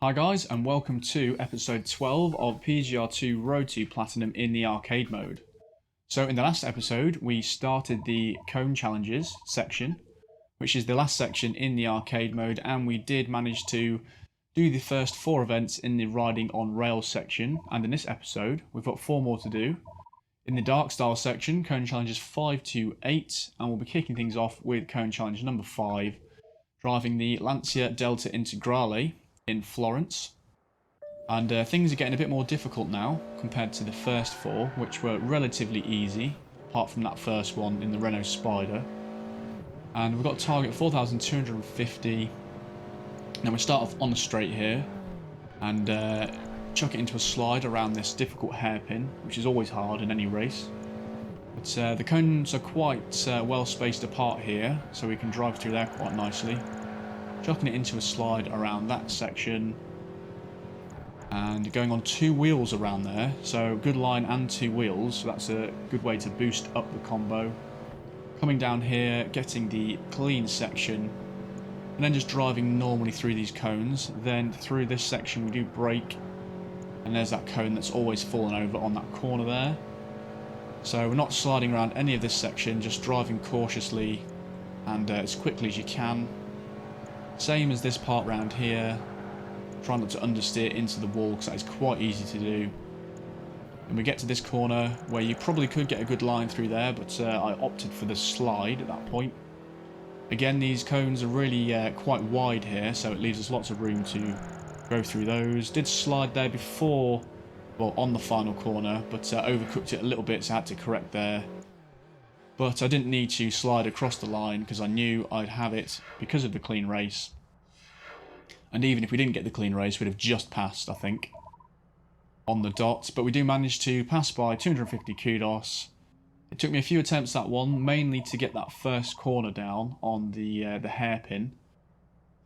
Hi guys, and welcome to episode 12 of PGR2 Road to Platinum in the arcade mode. So in the last episode we started the cone challenges section, which is the last section in the arcade mode, and we did manage to do the first 4 events in the riding on rails section, and in this episode we've got 4 more to do. In the dark style section, cone challenges 5 to 8, and we'll be kicking things off with cone challenge number 5, driving the Lancia Delta Integrale in Florence. And things are getting a bit more difficult now compared to the first 4, which were relatively easy, apart from that first one in the Renault Spider. And we've got a target 4,250. Now we start off on the straight here, and chuck it into a slide around this difficult hairpin, which is always hard in any race. But the cones are quite well spaced apart here, so we can drive through there quite nicely. Chucking it into a slide around that section, and going on 2 wheels around there, so good line and 2 wheels, so that's a good way to boost up the combo. Coming down here, getting the clean section, and then just driving normally through these cones. Then through this section we do brake, and there's that cone that's always fallen over on that corner there. So we're not sliding around any of this section, just driving cautiously and as quickly as you can. Same as this part round here, try not to understeer into the wall because that is quite easy to do. And we get to this corner where you probably could get a good line through there, but I opted for the slide at that point. Again, these cones are really quite wide here, so it leaves us lots of room to go through those. Did slide there before, well, on the final corner, but overcooked it a little bit, so I had to correct there. But I didn't need to slide across the line because I knew I'd have it because of the clean race. And even if we didn't get the clean race, we'd have just passed, I think, on the dot. But we do manage to pass by 250 kudos. It took me a few attempts, that one, mainly to get that first corner down on the hairpin.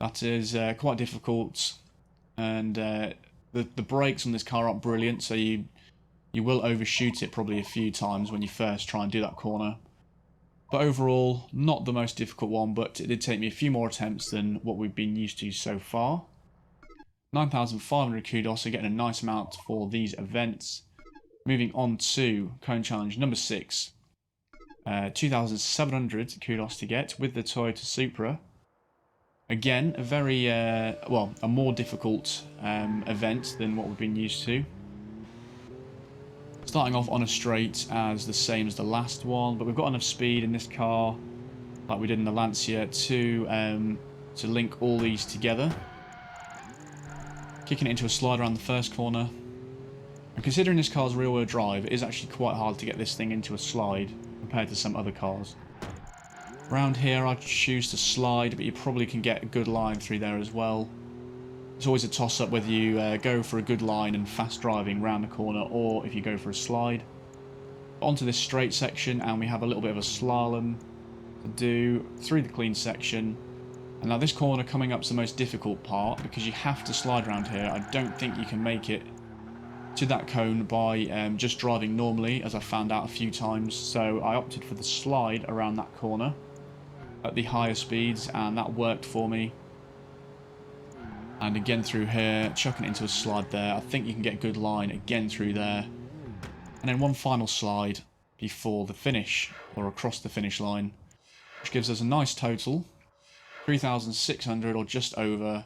That is quite difficult, and the brakes on this car aren't brilliant, so you will overshoot it probably a few times when you first try and do that corner. But overall, not the most difficult one, but it did take me a few more attempts than what we've been used to so far. 9,500 kudos, so getting a nice amount for these events. Moving on to cone challenge number 6. 2,700 kudos to get with the Toyota Supra. Again, a very, well, a more difficult event than what we've been used to. Starting off on a straight as the same as the last one, but we've got enough speed in this car, like we did in the Lancia, to link all these together. Kicking it into a slide around the first corner. And considering this car's rear-wheel drive, it is actually quite hard to get this thing into a slide compared to some other cars. Around here I choose to slide, but you probably can get a good line through there as well. It's always a toss-up whether you go for a good line and fast driving round the corner, or if you go for a slide. Onto this straight section, and we have a little bit of a slalom to do through the clean section. And now this corner coming up is the most difficult part, because you have to slide around here. I don't think you can make it to that cone by just driving normally, as I found out a few times. So I opted for the slide around that corner at the higher speeds, and that worked for me. And again through here, chucking it into a slide there. I think you can get a good line again through there. And then one final slide before the finish, or across the finish line, which gives us a nice total. 3,600 or just over.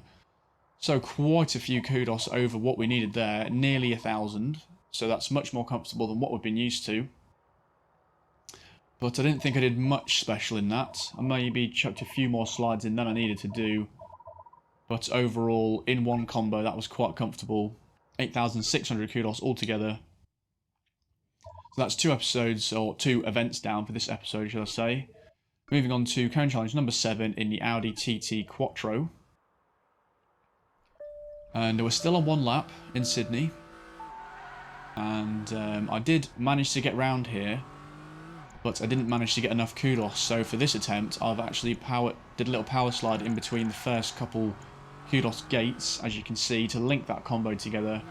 So quite a few kudos over what we needed there, nearly 1,000. So that's much more comfortable than what we've been used to. But I didn't think I did much special in that. I maybe chucked a few more slides in than I needed to do. But overall, in one combo, that was quite comfortable. 8,600 kudos altogether. So that's 2 episodes, or 2 events down for this episode, shall I say. Moving on to cone challenge number 7 in the Audi TT Quattro. And we're still on 1 lap in Sydney. And I did manage to get round here, but I didn't manage to get enough kudos. So for this attempt, I've actually did a little power slide in between the first couple kudos gates, as you can see, to link that combo together.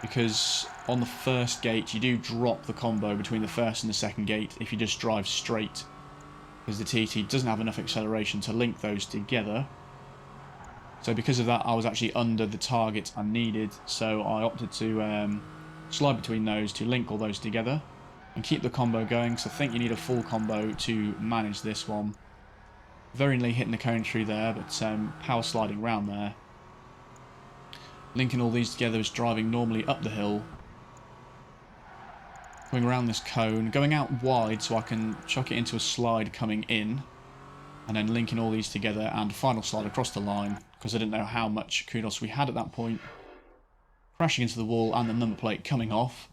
Because on the first gate, you do drop the combo between the first and the second gate if you just drive straight, because the TT doesn't have enough acceleration to link those together. So because of that, I was actually under the target I needed, so I opted to slide between those to link all those together and keep the combo going, because I think you need a full combo to manage this one. Very nearly hitting the cone through there, but power sliding around there. Linking all these together is driving normally up the hill, going around this cone, going out wide so I can chuck it into a slide coming in, and then linking all these together and final slide across the line, because I didn't know how much kudos we had at that point. Crashing into the wall and the number plate coming off,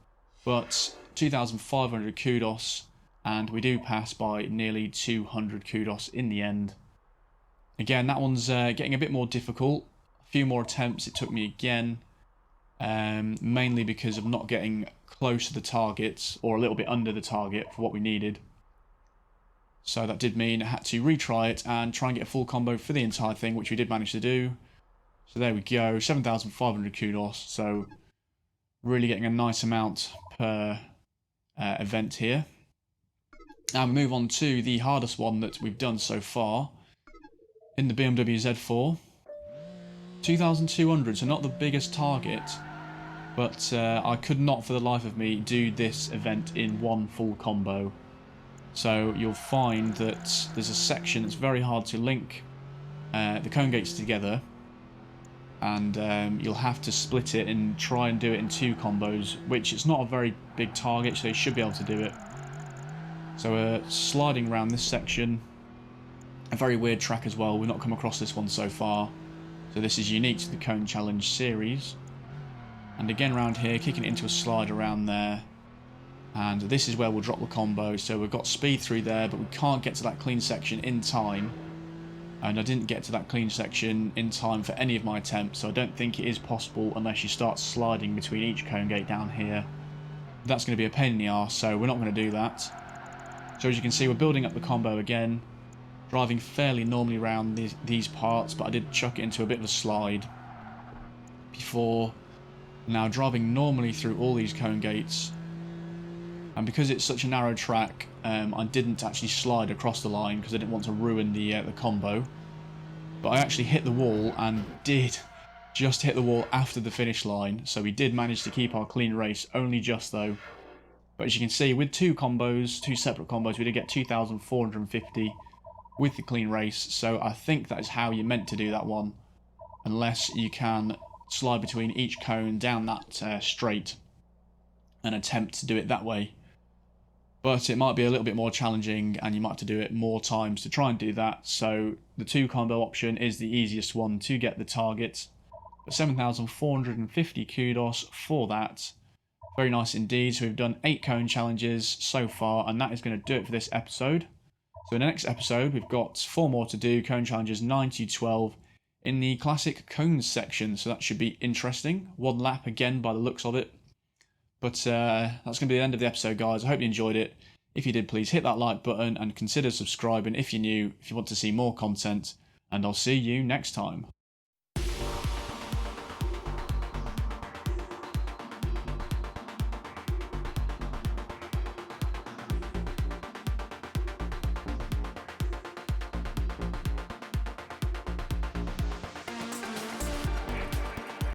but 2,500 kudos, and we do pass by nearly 200 kudos in the end. Again, that one's getting a bit more difficult. A few more attempts it took me again, mainly because of not getting close to the target, or a little bit under the target for what we needed. So that did mean I had to retry it and try and get a full combo for the entire thing, which we did manage to do. So there we go, 7,500 kudos, so really getting a nice amount per event here. And we move on to the hardest one that we've done so far, in the BMW Z4. 2,200, so not the biggest target, but I could not for the life of me do this event in one full combo. So you'll find that there's a section that's very hard to link the cone gates together, and you'll have to split it and try and do it in two combos, which it's not a very big target, so you should be able to do it. So sliding around this section, a very weird track as well. We've not come across this one so far, so this is unique to the Cone Challenge series. And again around here, kicking it into a slide around there. And this is where we'll drop the combo. So we've got speed through there, but we can't get to that clean section in time. And I didn't get to that clean section in time for any of my attempts, so I don't think it is possible unless you start sliding between each cone gate down here. That's going to be a pain in the arse, so we're not going to do that. So as you can see, we're building up the combo again, driving fairly normally around these parts, but I did chuck it into a bit of a slide before now driving normally through all these cone gates. And because it's such a narrow track, I didn't actually slide across the line because I didn't want to ruin the combo. But I actually hit the wall, and did just hit the wall after the finish line, so we did manage to keep our clean race, only just though. But as you can see, with two separate combos, we did get 2,450 with the clean race, so I think that is how you're meant to do that one, unless you can slide between each cone down that straight and attempt to do it that way. But it might be a little bit more challenging, and you might have to do it more times to try and do that. So the two combo option is the easiest one to get the target. But 7,450 kudos for that. Very nice indeed. So we've done 8 cone challenges so far, and that is going to do it for this episode. So in the next episode, we've got 4 more to do, cone challenges 9 to 12 in the classic cones section. So that should be interesting. 1 lap again by the looks of it. But that's going to be the end of the episode, guys. I hope you enjoyed it. If you did, please hit that like button and consider subscribing if you're new, if you want to see more content. And I'll see you next time.